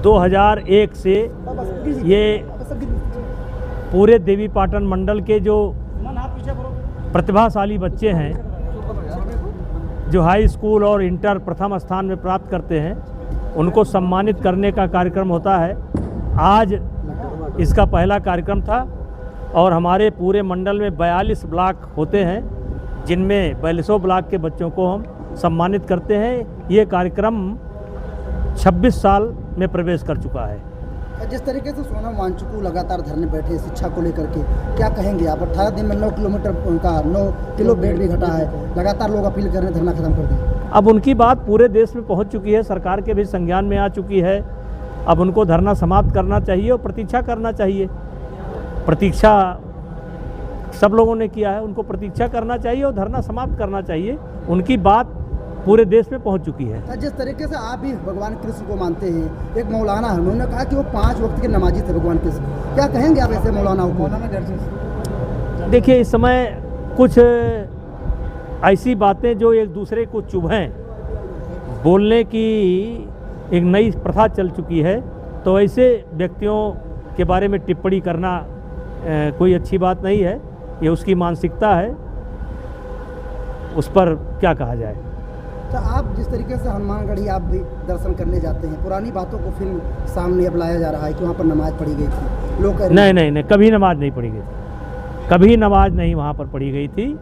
2001 से ये पूरे देवीपाटन मंडल के जो प्रतिभाशाली बच्चे हैं जो हाई स्कूल और इंटर प्रथम स्थान में प्राप्त करते हैं उनको सम्मानित करने का कार्यक्रम होता है। आज इसका पहला कार्यक्रम था और हमारे पूरे मंडल में 42 ब्लॉक होते हैं जिनमें 42 ब्लॉक के बच्चों को हम सम्मानित करते हैं। ये कार्यक्रम 26 साल में प्रवेश कर चुका है। जिस तरीके से सोनम वांगचुक लगातार धरने बैठे शिक्षा को लेकर के, क्या कहेंगे आप? 18 दिन में 9 किलोमीटर उनका 9 किलो बेड भी घटा है, लगातार लोग अपील कर रहे हैं धरना खत्म कर दें। अब उनकी बात पूरे देश में पहुंच चुकी है, सरकार के भी संज्ञान में आ चुकी है। अब उनको धरना समाप्त करना चाहिए और प्रतीक्षा करना चाहिए। प्रतीक्षा सब लोगों ने किया है, उनको प्रतीक्षा करना चाहिए और धरना समाप्त करना चाहिए। उनकी बात पूरे देश में पहुंच चुकी है। जिस तरीके से आप भी भगवान कृष्ण को मानते हैं, एक मौलाना है, उन्होंने कहा कि वो 5 वक्त के नमाजी थे भगवान कृष्ण, क्या कहेंगे आप ऐसे मौलानाओं को? देखिए, इस समय कुछ ऐसी बातें जो एक दूसरे को चुभें बोलने की एक नई प्रथा चल चुकी है, तो ऐसे व्यक्तियों के बारे में टिप्पणी करना कोई अच्छी बात नहीं है। ये उसकी मानसिकता है, उस पर क्या कहा जाए। तो आप जिस तरीके से हनुमानगढ़ी आप भी दर्शन करने जाते हैं, पुरानी बातों को फिर सामने अब लाया जा रहा है कि वहाँ पर नमाज पढ़ी गई थी, लोग नहीं, कभी नमाज नहीं पढ़ी गई थी, कभी नमाज नहीं वहाँ पर पढ़ी गई थी।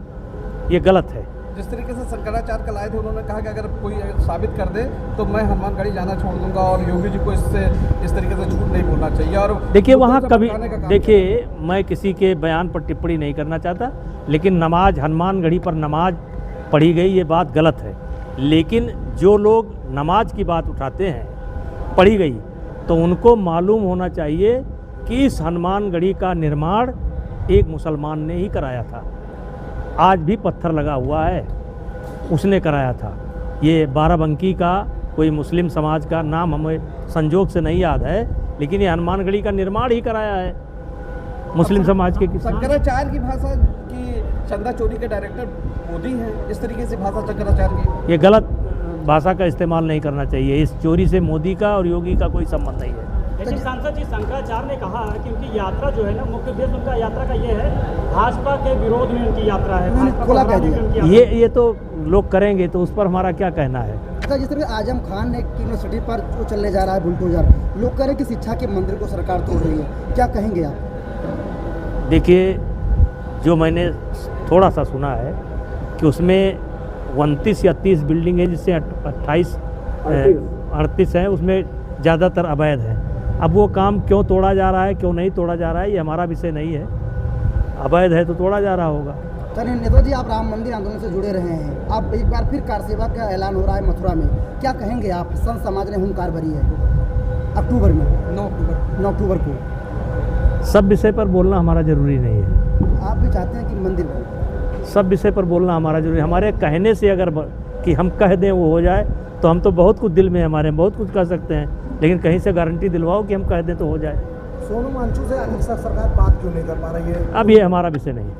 ये गलत है। जिस तरीके से शंकराचार्य का लाए थे, उन्होंने कहा कि अगर कोई साबित कर दे तो मैं हनुमानगढ़ी जाना छोड़ दूंगा और योगी जी को इस तरीके से झूठ नहीं बोलना चाहिए। और देखिए, वहाँ कभी देखिए, मैं किसी के बयान पर टिप्पणी नहीं करना चाहता, लेकिन नमाज हनुमानगढ़ी पर नमाज पढ़ी गई ये बात गलत है। लेकिन जो लोग नमाज की बात उठाते हैं पढ़ी गई, तो उनको मालूम होना चाहिए कि इस हनुमानगढ़ी का निर्माण एक मुसलमान ने ही कराया था। आज भी पत्थर लगा हुआ है, उसने कराया था। ये बाराबंकी का कोई मुस्लिम समाज का नाम हमें संजोग से नहीं याद है, लेकिन ये हनुमानगढ़ी का निर्माण ही कराया है मुस्लिम समाज के किसान। शंकराचार्य की भाषा की चंदा चोरी के डायरेक्टर मोदी हैं, इस तरीके से भाषा शंकराचार्य की, ये गलत भाषा का इस्तेमाल नहीं करना चाहिए। इस चोरी से मोदी का और योगी का कोई संबंध नहीं है। लेकिन सांसद जी, शंकराचार्य ने कहा कि उनकी यात्रा जो है ना, मुख्य उद्देश्य उनका यात्रा का ये है, भाजपा के विरोध में उनकी यात्रा है। ये तो लोग करेंगे, तो उस पर हमारा क्या कहना है। जिस तरह आजम खान ने यूनिवर्सिटी पर जो चलने जा रहा है बुलडोजर, लोग कह रहे हैं कि शिक्षा के मंदिर को सरकार तोड़ रही है, क्या कहेंगे आप? देखिए, जो मैंने थोड़ा सा सुना है कि उसमें 29 या 30 बिल्डिंग है, जिससे 38 हैं, उसमें ज़्यादातर अवैध हैं। अब वो काम क्यों तोड़ा जा रहा है, क्यों नहीं तोड़ा जा रहा है, ये हमारा विषय नहीं है। अवैध है तो तोड़ा जा रहा होगा। चलिए नेता जी, आप राम मंदिर आंदोलन से जुड़े रहे हैं, अब एक बार फिर कार सेवा का ऐलान हो रहा है मथुरा में, क्या कहेंगे आप? संत समाज ने हुंकार भरी है अक्टूबर में, 9 अक्टूबर को। सब विषय पर बोलना हमारा ज़रूरी नहीं है। आप भी चाहते हैं कि मंदिर बने? सब विषय पर बोलना हमारा जरूरी। हमारे कहने से अगर कि हम कह दें वो हो जाए, तो हम तो बहुत कुछ दिल में हमारे बहुत कुछ कह सकते हैं, लेकिन कहीं से गारंटी दिलवाओ कि हम कह दें तो हो जाए। सोनम वांगचुक से सरकार बात क्यों नहीं कर पा रही है? अब ये हमारा विषय नहीं है।